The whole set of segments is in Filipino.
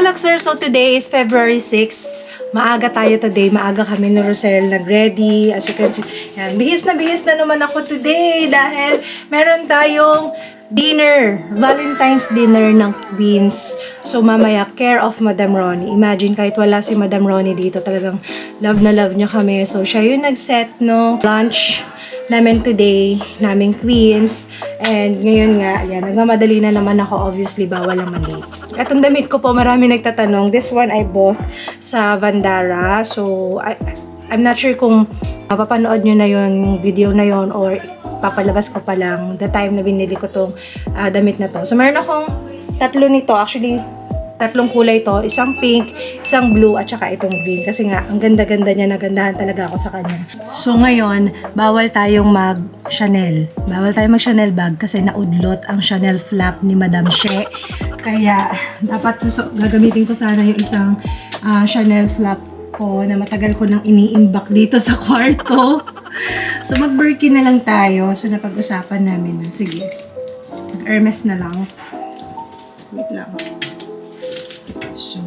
Luxer! So today is February 6. Maaga tayo today. Maaga kami ni Rosel nag-ready. As you can see, yan. Bihis na naman ako today dahil meron tayong dinner. Valentine's dinner ng Queens. So mamaya, care of Madam Ronnie. Imagine kahit wala si Madam Ronnie dito, talagang love na love niya kami. So siya yung nag-set no lunch namin today, naming Queens. And ngayon nga, yan, nagmamadali na naman ako. Obviously, bawal ang mali. Etong damit ko po, marami nagtatanong. This one I bought sa Vandara. So, I'm not sure kung mapapanood nyo na yung video na yon or papalabas ko pa lang the time na binili ko tong damit na to. So, meron akong tatlo nito. Actually, tatlong kulay to. Isang pink, isang blue, at saka itong green. Kasi nga, ang ganda-ganda niya. Nagandahan talaga ako sa kanya. So ngayon, bawal tayong mag-Chanel. Bawal tayong mag-Chanel bag kasi naudlot ang Chanel flap ni Madam She. Kaya, dapat gagamitin ko sana yung isang Chanel flap ko na matagal ko nang iniimbak dito sa kwarto. So mag-Birkin na lang tayo. So napag-usapan namin na, sige, Hermes na lang. Wait lang. So,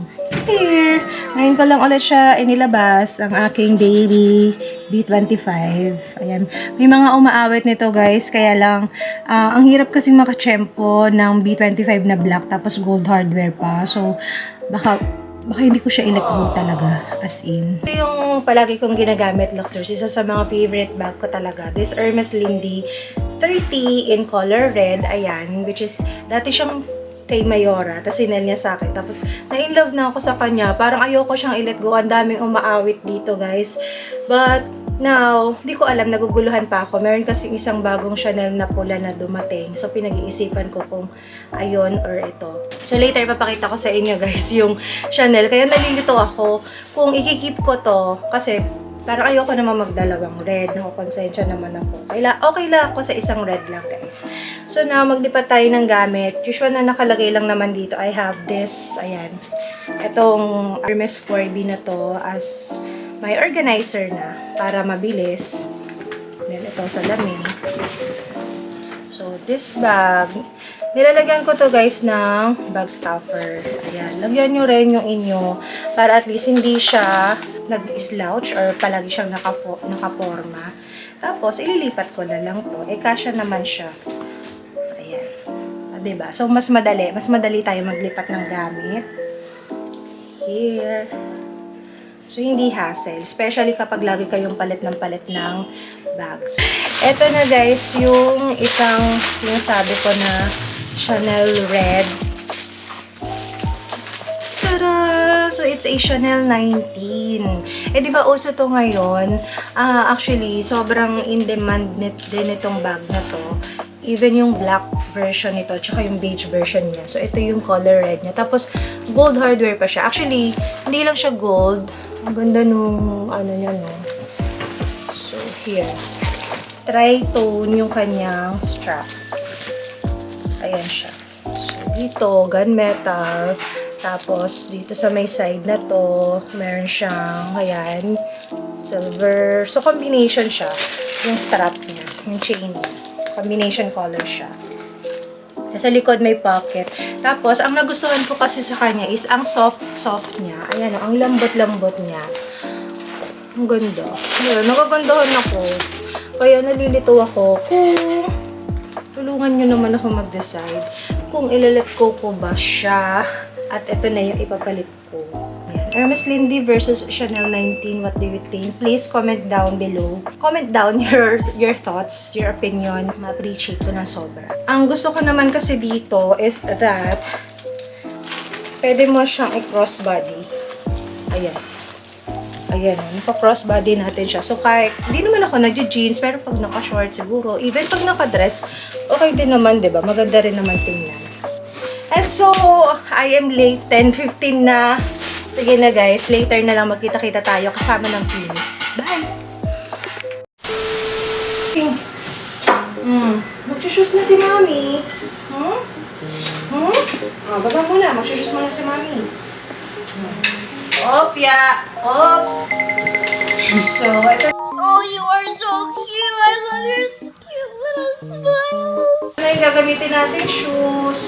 here. Ngayon ko lang ulit siya inilabas, ang aking daily B25. Ayan. May mga umaawit nito guys, kaya lang, ang hirap kasing makachempo ng B25 na black, tapos gold hardware pa. So, baka hindi ko siya i-let go talaga, as in. Ito yung palagi kong ginagamit, Luxers. Isa sa mga favorite bag ko talaga. This Hermes Lindy 30 in color red. Ayan, which is, dati siyang kay Mayora, tapos sinel niya sa akin. Tapos, na-in-love na ako sa kanya. Parang ayoko siyang i-let go. Ang daming umaawit dito, guys. But, now, di ko alam, naguguluhan pa ako. Meron kasing isang bagong Chanel na pula na dumating. So, pinag-iisipan ko kung ayun or ito. So, later, papakita ko sa inyo, guys, yung Chanel. Kaya nalilito ako kung ikikip ko to. Kasi, parang ayoko naman magdalawang red. Nakakonsensya naman ako. Okay lang ako sa isang red lang, guys. So, now, maglipat tayo ng gamit. Usual na nakalagay lang naman dito, I have this. Ayan. Itong Hermes 4B na to as my organizer na para mabilis. Then, ito sa lamin. So, this bag, nilalagyan ko to guys ng bag stuffer. Ayan. Lagyan nyo rin yung inyo para at least hindi siya nag-slouch or palagi siyang nakaporma. Tapos, ililipat ko na lang to. Kasya naman siya. Ayan. Diba? So, mas madali tayo maglipat ng gamit. Here. So, hindi hassle. Especially kapag lagi kayong palit ng bags. Ito na guys, yung isang sinasabi ko na Chanel red. Tada! So, it's a Chanel 19. Di ba uso to ngayon? Actually, sobrang in demand din itong bag na to. Even yung black version nito, tsaka yung beige version niya. So, ito yung color red niya. Tapos, gold hardware pa siya. Actually, hindi lang siya gold. Ang ganda nung, niya, no? So, here. Tri-tone yung kanyang strap. Ayan siya. So, dito, gunmetal. Tapos, dito sa may side na to, meron siyang, ayan, silver. So, combination siya. Yung strap niya, yung chain niya. Combination color siya. Sa likod may pocket. Tapos, ang nagustuhan ko kasi sa kanya is ang soft niya. Ayan, ang lambot-lambot niya. Ang ganda. Ayan, nagagandahan ako. Kaya nalilito ako kung tulungan nyo naman ako mag-decide kung ilalet ko ba siya. At ito na yung ipapalit ko. Ayan. Hermes Lindy versus Chanel 19. What do you think? Please comment down below. Comment down your thoughts, your opinion. Ma-appreciate ko na sobra. Ang gusto ko naman kasi dito is that pwede mo siyang i-crossbody. Ayan. Ayan. Naka-crossbody natin siya. So, kahit hindi naman ako nag-jeans, pero pag naka-short siguro, even pag naka-dress, okay din naman, diba? Maganda rin naman tingnan. And so, I am late. 10:15 na. Sige na guys, later na lang magkita-kita tayo kasama ng Queens. Bye! Magsushoes na si Mami. Baba muna. Magsushoes muna si Mami. Opya! Oops! So, ito. Oh, you are so cute. I love your cute little smiles. Ito na yung gagamitin natin shoes.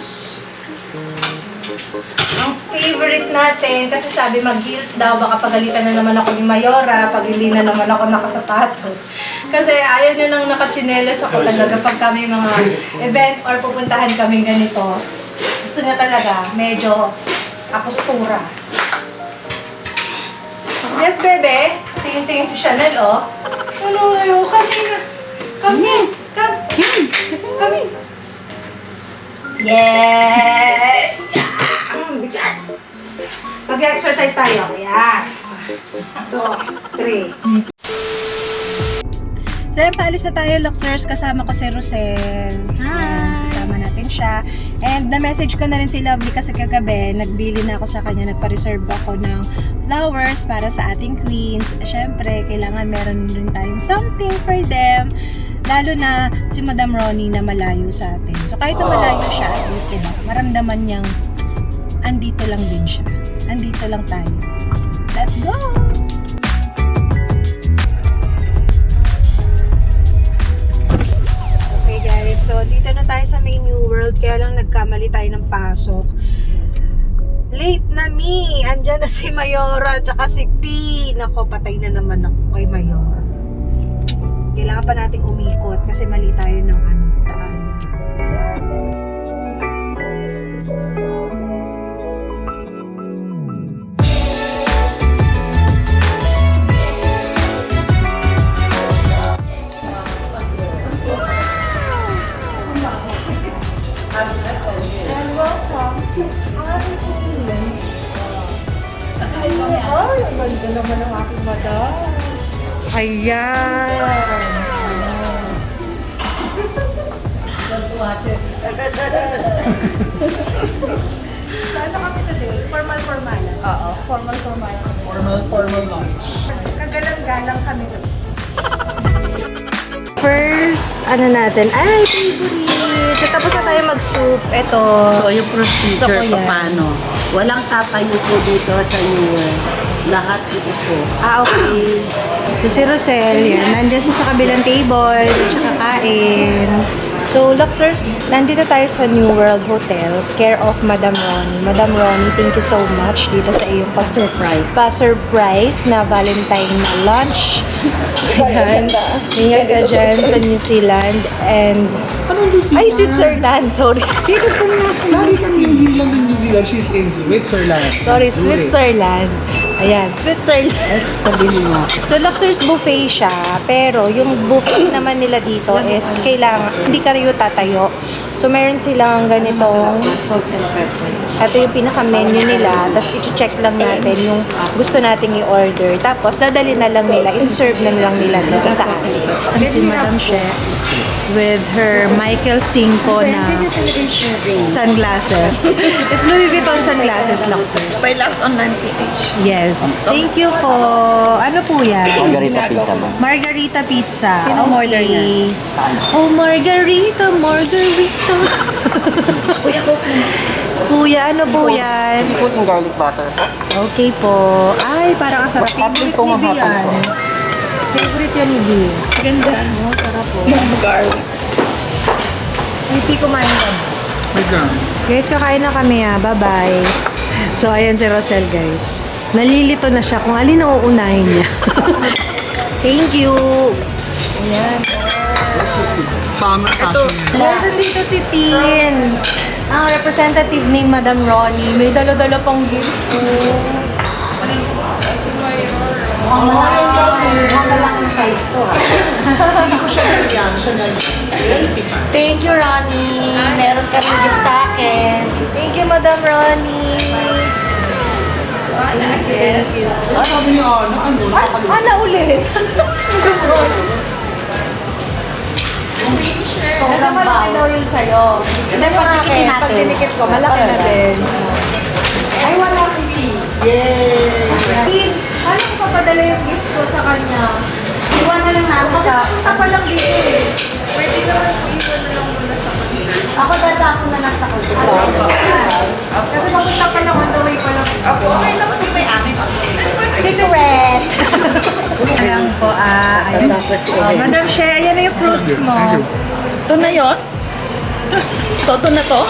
Ang favorite natin, kasi sabi mag-heels daw, baka pagalitan na naman ako ni Mayora pag hindi na naman ako nakasapatos. Kasi ayaw niya nang nakachinelas ako talaga pag kami mga event or pupuntahan kami ganito. Gusto niya talaga, medyo apostura. Yes, bebe. Tingin-tingin si Chanel, oh. Ano, ayaw, kanina. Come here. Come. Yes! Mag-exercise tayo. Ayan. 2, 3. So, yun, paalis na tayo, Luxers. Kasama ko si Rosel. Hi! Kasama natin siya. And na-message ko na rin si Lovely kasi kagabi, nagbili na ako sa kanya, nagpa-reserve ako ng flowers para sa ating queens. Siyempre, kailangan meron rin tayong something for them. Lalo na si Madam Ronnie na malayo sa atin. So kahit na malayo siya, at least, diba, maramdaman niyang andito lang din siya. Andito lang tayo. Let's go! Okay guys, so dito na tayo sa May New World. Kaya lang nagkamali tayo ng pasok. Late na me! Andyan na si Mayora at saka si P. Nako, patay na naman ako kay Mayora. Kailangan pa nating umikot kasi mali tayo ng daan. And welcome to our queens. Ay, ang ganda naman ng aking madam. Ayan! Saan kami today? Formal-formal? Oo, formal-formal. Formal lunch. Kagalang-galang kami today. First, ano natin? Ay, favorite! Tapos na tayo mag-soup. Ito. So, yung procedure, Gusto ko yan. paano? Walang tatayo po dito sa New World. Lahat upo. Okay. So, si Rosel, yan. Nandiyan siya sa kabilang table. Tsaka kain. So, Luxers, nandito tayo sa New World Hotel, care of Madam Ronnie. Madam Ronnie, thank you so much dito sa iyong Pa-surprise. pa-surprise na Valentine na lunch. Ayan. Ingat ka dyan sa New Zealand and... Ay, Switzerland. Sorry. Sino po nasa hindi lang in New Zealand, she's in Switzerland. Sorry, Switzerland. Ayan, Switzerland. Sabihin mo. So, Luxers buffet siya, pero yung buffet naman nila dito is kailangan, hindi kayo tatayo. So, meron silang ganitong, Salt and pepper. ito yung pinaka-menu nila, tapos i-check lang natin yung gusto nating i-order. Tapos, dadali na lang nila, isi-serve na lang nila dito sa atin. Si Madam Chef with her Michael Cinco na sunglasses. It's Louis Vuitton sunglasses, Luxers. By last online PH. Yes. Thank you po. Ano po yan? Margarita pizza mo. Margarita pizza. Sino order niya? Oh, Margarita, Margarita. Kuya, ano po yan? Put ng garlic butter. Okay po. Ay, parang asarap. Favorite ni B yan. Favorite yan ni B. Ganda. Oh, sarap po. Garlic. Hindi kumain ka. Wait lang. Guys, kakain na kami Bye-bye. So, ayan si Rosel, guys. Nalilito na siya kung alin ang uunahin niya. Thank you. Ayan. Summer fashion. Nandun dito si Tin. Ang representative ni Madam Ronnie. May dala-dala pang gift ko. Ang malaki ng size to. Hindi ko siya yan, siya na Thank you, Ronnie. Meron ka rin gift sa akin. Thank you, Madam Ronnie. Thank you. Ay, sabi niya, ano, nakakalimutan. Ana ulit. Sobrang malaki daw yun sa'yo. Kasi pag dikitin natin. pag dinikit ko, malaki na din. Ay, wala si B. Yay! Tin, paano ko papadala yung gift ko sa kanya? Iwan na lang namin Kasi sa... punta pa lang dito Pwede naman po iwan na lang muna sa kanya. Ako dadako na lang sa kultura. Kasi papunta pa lang, on the way pa lang. Okay lang, hindi ba yung amin? Cigarette! Ayan po, ayun. Tapos Madam Shea, ayan na yung fruits mo. Ito na yun? Todo na to?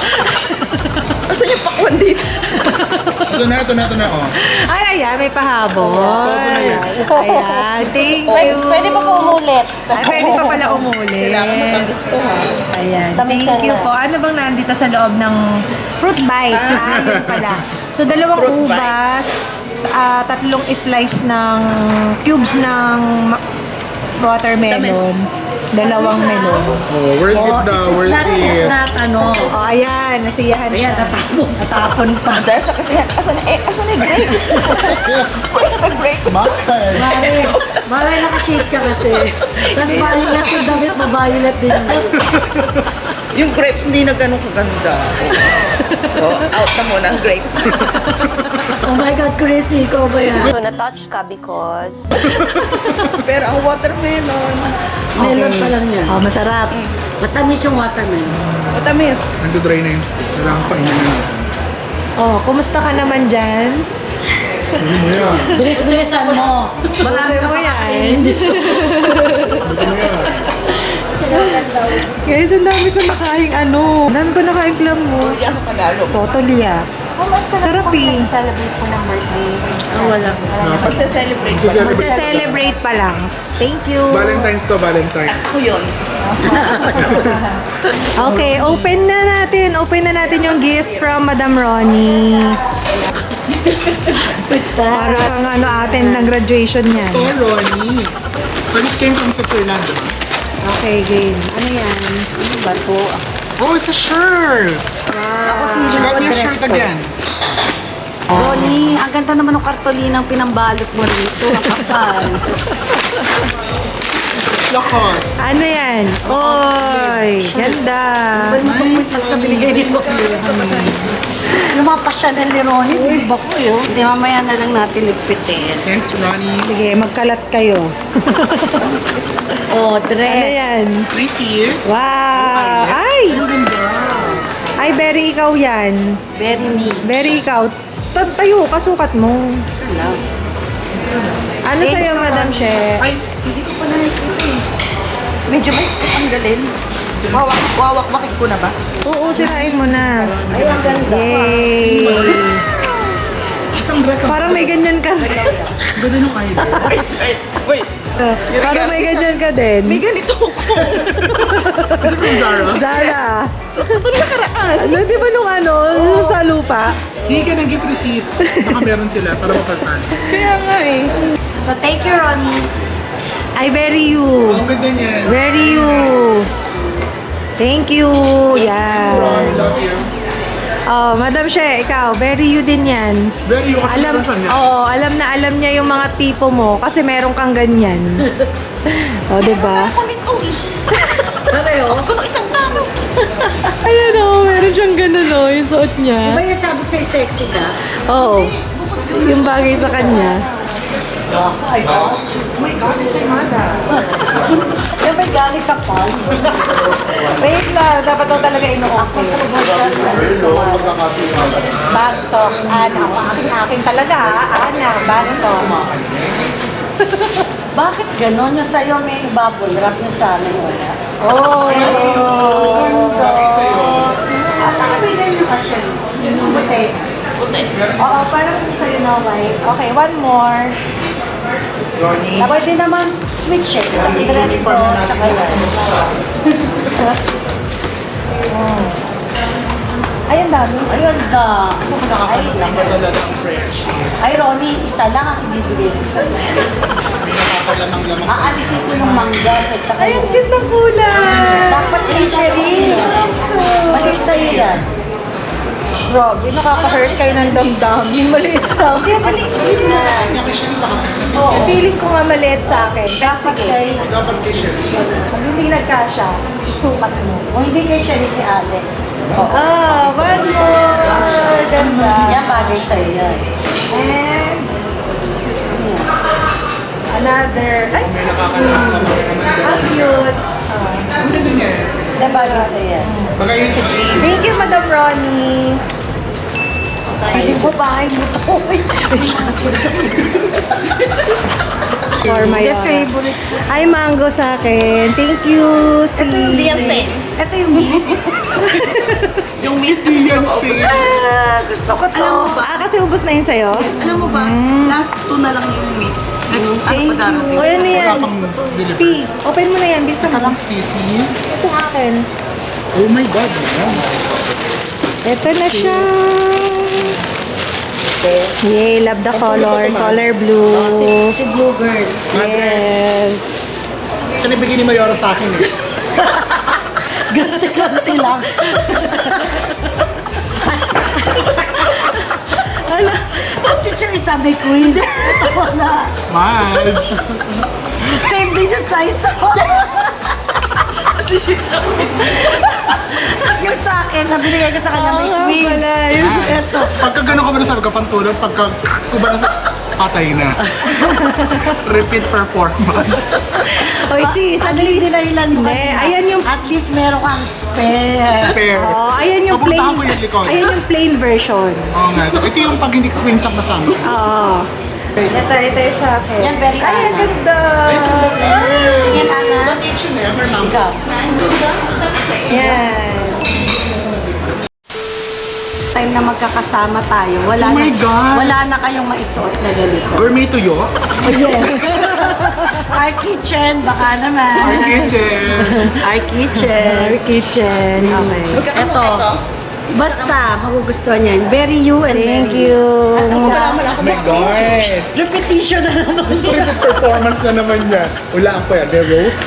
Asan yung pakwan dito? Ito na, oh. Ay, ayan, may pahabol. na yan. Ayan, thank you. Pwede pa po umulit. Ay, pwede pa pala umulit. Kailangan matamis to, ha? Ayan, thank you po. Ano bang nandito sa loob ng fruit bites? Ah, yun pala. So, dalawang Fruit ubas, tatlong slice ng cubes ng watermelon, dalawang melon. Oh, worth it daw, worth It's it. not ano. Oh, ayan, nasiyahan siya. Natapon pa. Dahil sa kasihan, asan na yung grape? Where's the grape? Bakit? Mare nakashake ka kasi. Kasi violet yung damit mo, violet din. Yung grapes hindi na ganun kaganda. So, out na muna ang grapes. Oh my God, Chrissy, ikaw ba yan? So, na-touch ka because... Pero ang watermelon, Melon pa lang yan. Oh, masarap. Matamis yung watermelon. matamis. Nando-dry na yung stick. Kailangan pa na natin. Oh, kumusta ka naman dyan? Hindi mo yan. Bilis-bilisan mo. Marami Gusto ka mo pa yan? kakain. Hindi mo yan. Guys, ang dami ko nakaing ano. Ang dami ko nakaing clam mo. Hindi ako Tagalog. Totally ah. Sarap eh. Celebrate po ng birthday. Oh, wala. Magsa-celebrate ko. Celebrate. Magsa-celebrate pa lang. Thank you. Valentine's to, Valentine's. Ako yun. Okay, open na natin. Open na natin yung gifts from Madam Ronnie. Para kang ano atin ng graduation niyan. Oh, Ronnie. So this came from Switzerland, diba? Okay, game. Ano yan? Ano ba to? Oh, it's a shirt! She got me a shirt again. Ronnie, ang ganda naman ng kartolinang pinambalot mo rito. Ang kapal. Lakas. Ano yan? Oy, ganda. Nice, Basta Ronnie. binigay din mo. Yung mga pasyanan ni Ronnie, di ba ko yun? Hindi, mamaya na lang natin ligpitin. Thanks, Ronnie. Sige, magkalat kayo. Oh, Ano dress. yan? Tracy. Wow! Ay! Ang ganda. Ay, Berry, ikaw yan. Very me. Berry, ikaw. Tayo, kasukat mo. Alam. Ano sa'yo, Madam She? Ay, hindi ko pa nakikita eh. Medyo may tanggalin. Wawak-wakin ko na ba? Oo, sirain mo na. Ay, ang ganda. Yay! Isang dress ang Parang may ganyan ka. ganda nung idea. Wait. Parang may ganyan ka din. May ganito ko. Is it from Zara? Zara. So, ito nakaraan. Ano, di ba nung ano, sa lupa? Hingi ka ng gift receipt. Baka meron sila para mapaltan. Kaya nga eh. So, thank you, Ronnie. Ay, very you. Oh, ang ganda niyan. Very you. Thank you. Ron, Yan. love you. Oh, Madam She, ikaw, very you din yan. Very you kasi Alam, meron siya niya. oo, alam na alam niya yung mga tipo mo kasi meron kang ganyan. O, diba? Ako nito eh. Pareho? Ako ng isang tao. Ayan o, meron siyang ganun o, yung suot Di niya. ba yung sabi sa'yo sexy ka? Oo. Yung bagay sa kanya. Ay, oh. May galing sa Imada. Yung may galing sa palm. Wait lang, dapat daw talaga ino-okay. Bag talks, Ana. Akin talaga ha, Ana. Bag talks. Bakit ganon? Yung sa'yo may bubble wrap, yung sa amin wala. Oh, Bagay sa'yo. Ano ba yung kasi? Yung puti. Oo, parang sa'yo na white. Okay, one more. Ronnie. Pwede naman switch eh. Sa dress ko, tsaka yan. Ay, ang dami. Ayun na. Nakakalamang ang French. Ay, Ronnie, isa lang ang ibibigay ko sa'yo. May nakakalamang-lamang. Aalisin ko yung mangga sa tsaka Ay, ang yung... ganda kulay. Dapat cherry. Maliit sa'yo yan. Grabe, nakaka-hurt kayo ng damdamin. Maliit sa akin. Maliit sa'yo. Kanya kay Sherry baka Oo. Feeling ko nga maliit sa akin. Dapat kay... dapat kay Sherry. Pag hindi nagkasya, sukat mo. Kung hindi kay cherry ni Alex. Ah, one more. Ganda. Yan bagay sa'yo yan. And another. Ay, May nakakalamang naman how daw. cute. Ang ganda niya. Yan bagay sa'yo yan. Bagay yan sa jeans. Thank you, Madam Ronnie. Hindi ko bahay mo to. For my favorite. Ay, mango sa akin. Thank you, sis. Beyonce. Ito yung miss. Yung miss Beyonce. Gusto ko to. Alam mo ba? Kasi ubos na yun sa'yo? Alam mo ba? Last 2 na lang yung miss. Next, ano pa darating? O, ano yan? Wala pang deliver. P, open mo na yan. Bisa Ito mo. lang, sisi. Itong akin. Oh my God. Wow. Ito na siya. Yay, love the color. Color blue. Si Blue Girl. Yes. Kasi nabigay ni Mayora sa akin eh. Ganti lang. Ano? Bakit siya isa may queen? Ito wala. Mads. Same din yung size ko. Yung sa akin, nabinigay ko sa kanya may Oo, queen. wala. Yung Ito. Pagka gano'n ka ba nasabi ka pantulog, pagka kuba na patay na. Repeat performance. Oy, sis, at least. Dinailan mo. Hindi, ayan yung. At least meron kang spare. Fair. Oh, ayan yung plain. Papuntahan ko yung likod. Ayan yung plain version. Oo nga. Ito yung pag hindi ko queen kasama. Oo. Ito yung sa akin. Yan, very Ay, ang Ana. ganda. Ay, ito na Yan, Ana. Sa H&M, or ma'am? Ikaw. Yan. Time na magkakasama tayo, wala Oh my na, God. wala na kayong maisuot na ganito. Gourmet tuyo? Our kitchen, baka naman. Our kitchen. Our kitchen. Our kitchen. Okay. Ito. Basta, magugustuhan yan. Very you and Thank very you. Oh my God. Repetition na naman siya. Repeat performance na naman yan. Ulaan ko yan. The rose.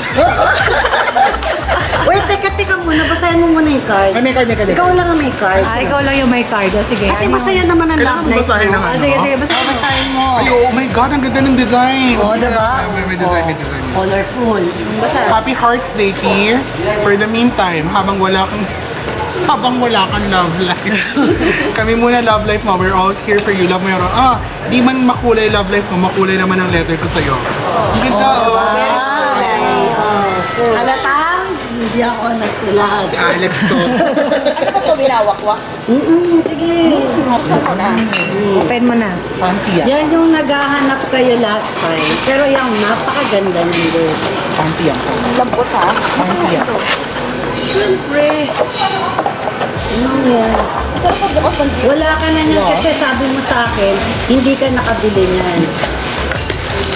Wait, teka muna. Basahin mo muna yung card. Ay, may card, may card. Ikaw lang ang may card. Ah, ikaw lang yung may card. Ah, sige. Kasi ano? masaya naman ang Kailangan love mo life basahin mo. ng Ah, ano? sige, sige. Basta. Basahin mo. Ay, oh my God, ang ganda ng design. Oh, diba? May design, may design. Colorful. Basta. Happy Hearts Day, P. For the meantime, habang wala kang love life. Kami muna love life mo. We're always here for you. Love mo yun. Di man makulay love life mo, makulay naman ang letter ko sa'yo. Ang ganda, Halatang, hindi ako nagsulat. Si Alex to. Ano ba ito? Winawakwak? Sige. Buksan ko na. Open mo na. Panty yan. Yan yung naghahanap kayo last time. Pero yung napakaganda nito. Panty yan. Lambot ha? Panty yan. Siyempre. Ano yan? Sarap pagbukas ng Wala ka na niyan kasi sabi mo sa akin, hindi ka nakabili niyan.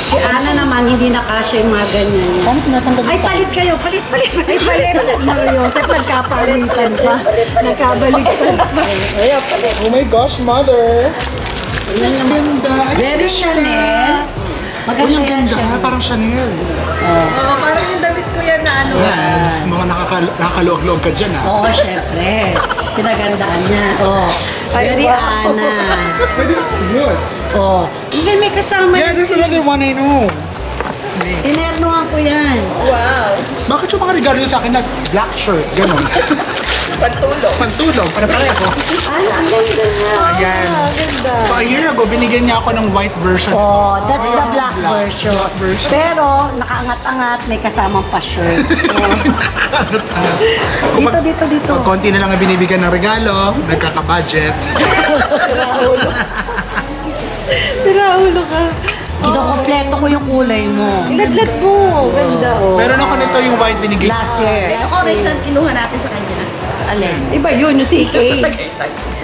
Si Ana naman, hindi nakasya yung mga ganyan niya. Paano tinatanggal Ay, palit kayo! Palit! Ay, palit. Mario, Joseph, nagkapalitan pa. Nagkabaligtan pa. Oh my gosh, mother! Yan naman. Ganda! Very Chanel. Maganda yan siya. Parang Chanel. Oo, parang yung damit ko yan na ano. Yes, mga nakakaluog-luog ka dyan, Oo, syempre. Pinagandaan niya. Oo. Very Ana. Pwede, good. Oo. Hindi, may kasama. Yeah, there's another one I know. Tinernuhan ko yan. Bakit yung mga regalo niyo sa akin na black shirt, gano'n? pantulog. Pantulog, pare-pareho. Ano, ang ganda niya. Ayan. So a year ago, binigyan niya ako ng white version. Oh, that's the black Black version. version. Pero, nakaangat-angat, may kasamang pa-shirt. Dito, dito. Pag konti na lang ang binibigyan ng regalo, nagkaka-budget. Tiraulo ka. Kinukompleto ko yung kulay mo. Laglag mo. Ganda, oh. Meron ako nito yung white binigay. Last year. Yung orange na kinuha natin sa kanya. Alin? Iba yun, yung CK.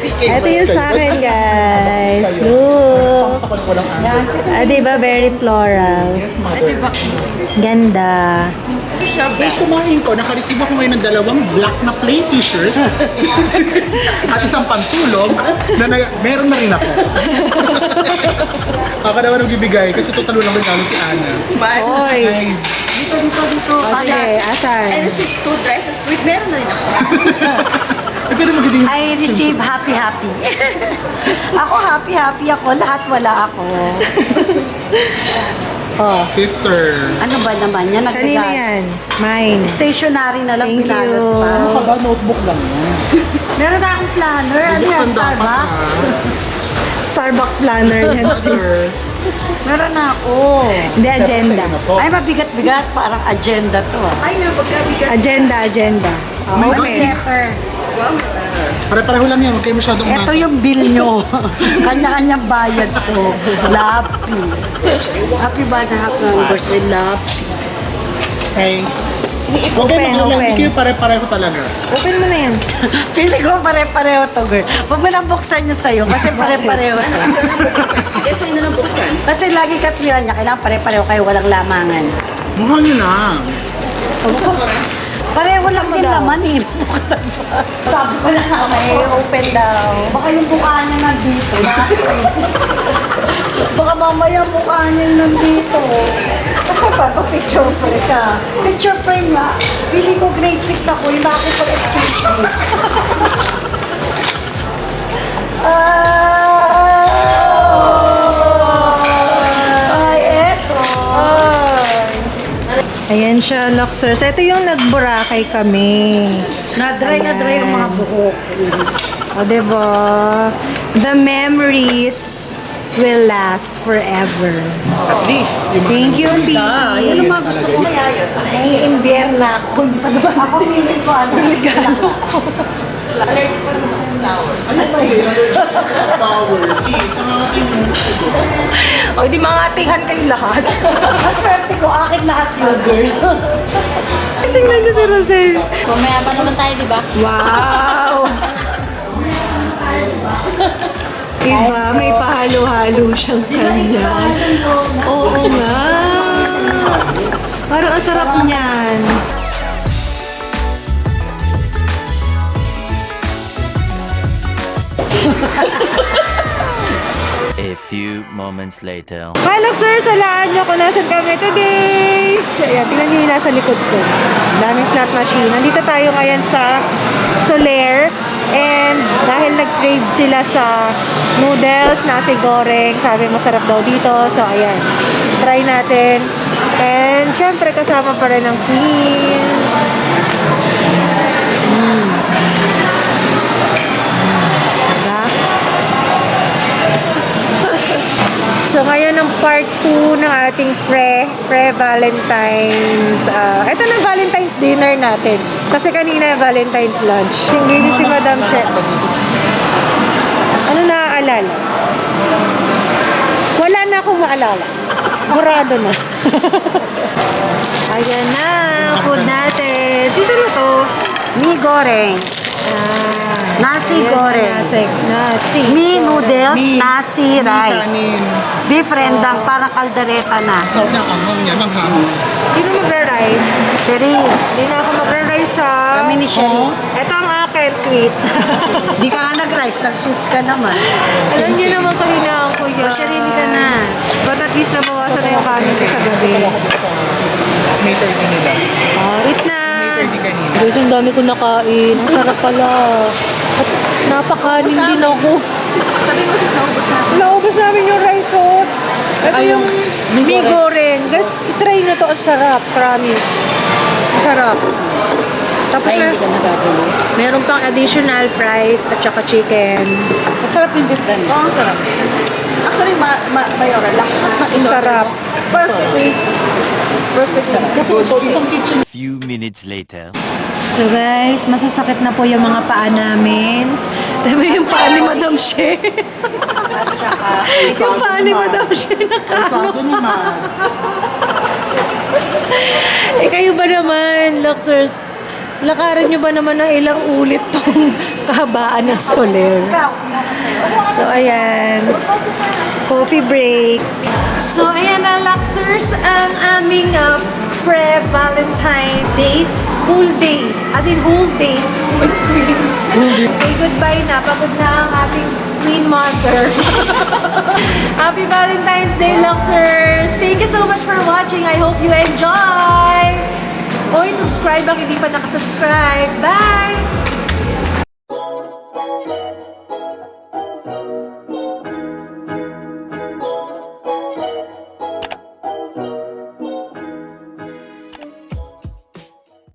CK. Ito yung sa akin, guys. Look. Ah, diba? Very floral. Ganda. Kaya sumahin ko, nakareceive ako ngayon ng dalawang black na plain t-shirt at isang pantulog na meron na rin ako. Ako naman ang bibigay kasi totalo lang regalo si Ana. Oy. Guys, Dito. O, sige, asan? I received 2 dresses with meron na rin ako. pero magiging I receive happy. Ako happy ako. Lahat wala ako. Oh, sister. ano ba naman yan? Kanina Nagbigat. yan. Mine. Stationary na lang Thank binalot you. pa. Ano ka ba? Notebook lang yan. Meron na akong planner. Ano yan? Buksan dapat Starbucks? Starbucks planner yan, sis. Sir. Meron na ako. Hindi, agenda. Ay, mabigat-bigat. Parang agenda to. Ay na, pagkabigat. Agenda. Oh my God. Letter. Pare-pareho lang yan. Huwag kayo masyadong Ito yung bill nyo. Kanya-kanyang bayad to. Lapi. Happy ba na happy ng birthday, Lapi? Thanks. Huwag kayo Open, mag-alala, open. hindi kayo pare-pareho talaga. Open mo na yan. Pili ko pare-pareho to, girl. Huwag mo nang buksan yun sa'yo kasi pare-pareho to. Eh, sa'yo na lang buksan. Kasi lagi katwiran niya, kailangan pare-pareho kayo, walang lamangan. Mukha nyo lang. Pareho lang din laman eh. Buksan pa. Sabi ko na Okay, open daw. baka yung mukha niya nandito. Baka mamaya mukha niya nandito. Ako pa, picture frame ka. Picture frame nga. Pili ko grade 6 ako, yung makikipag-exchange ko. Ay, eto. Ayan siya, Luxers. Ito yung nagburakay kami. Na-dry ang mga buhok. O, diba? The memories will last forever. At least, yung Thank you, B. Yan ang mga gusto ko mayayos. Naiimbierna ako. Ako feeling ko ano. Allergic pa naman sa flowers. ano ba yun? Power. Sis, nangangating mo. O, di mangatihan kayo lahat. Swerte ko, akin lahat yun, girl. Singnan ko si Rosel. Mamaya pa naman tayo, di ba? Wow! Diba? May pahalo-halo siyang kanya. Oo nga. Parang ang sarap niyan. A few moments later. Hi, Luxers! Salaan niyo kung nasan kami today! Ayan, tingnan niyo yung nasa likod ko. Daming slot machine. Nandito tayo ngayon sa Soler. And dahil nag-crave sila sa noodles, nasi goreng, sabi masarap daw dito. So, ayan. Try natin. And, syempre, kasama pa rin ng Queens. Diba? So, ngayon ang part 2 ng ating pre-Valentine's. Ito na Valentine's dinner natin. Kasi kanina yung Valentine's lunch. Busy si Madam Chef. Ano naaalala? Wala na akong maalala. Burado na. Ayan na. Food natin. Sisa na to? Mi goreng. Nasi Ayan, goreng. Nasi. Mi noodles, Mi- nasi rice. kanin. Beef rendang, parang kaldereta na. Sarap niya, kamsang niya, manghang. Sino magra-rice? Sherry, Hindi na ako magra-rice ha. kami ni Sherry. Ito ang akin, sweets. Di ka nga nag-rice, nag-shoots ka naman. Alam niyo naman kanina ako yan. Sherry, hindi ka na. But at least nabawasan na yung kanin ko sa gabi. May 30 nila. Eat na. May 30 kanina. Guys, ang dami ko nakain. Ang sarap pala. At napakanin din ako. Sabi mo, sis, naubos na. Naubos namin yung rice hot. Ito Ay, yung mi goreng. Guys, try na to. Ang sarap. Promise. Ang sarap. Tapos Ay, hindi ka nagagalo. meron pang additional fries at saka chicken. Masarap yung beef rendang. Oo, ang sarap. Actually, mayoral lang. Ang sarap. Perfectly. Kasi ito, isang kitchen. Few minutes later. So guys, masasakit na po yung mga paa namin. Dami yung paa ni Madam She. At saka, Yung paa ni Madam She nakano. Kalsado naman. Eh kayo ba naman, Luxers? Lakaran nyo ba naman ng ilang ulit tong kahabaan ng Soler? So ayan, coffee break. So ayan na, Luxers, ang aming pre-Valentine date. Whole day. As in whole date with Queens. Say goodbye na. Pagod na ang ating Queen Mother. Happy Valentine's Day, Luxers! Thank you so much for watching. I hope you enjoy! Hoy, subscribe ang hindi pa nakasubscribe. Bye!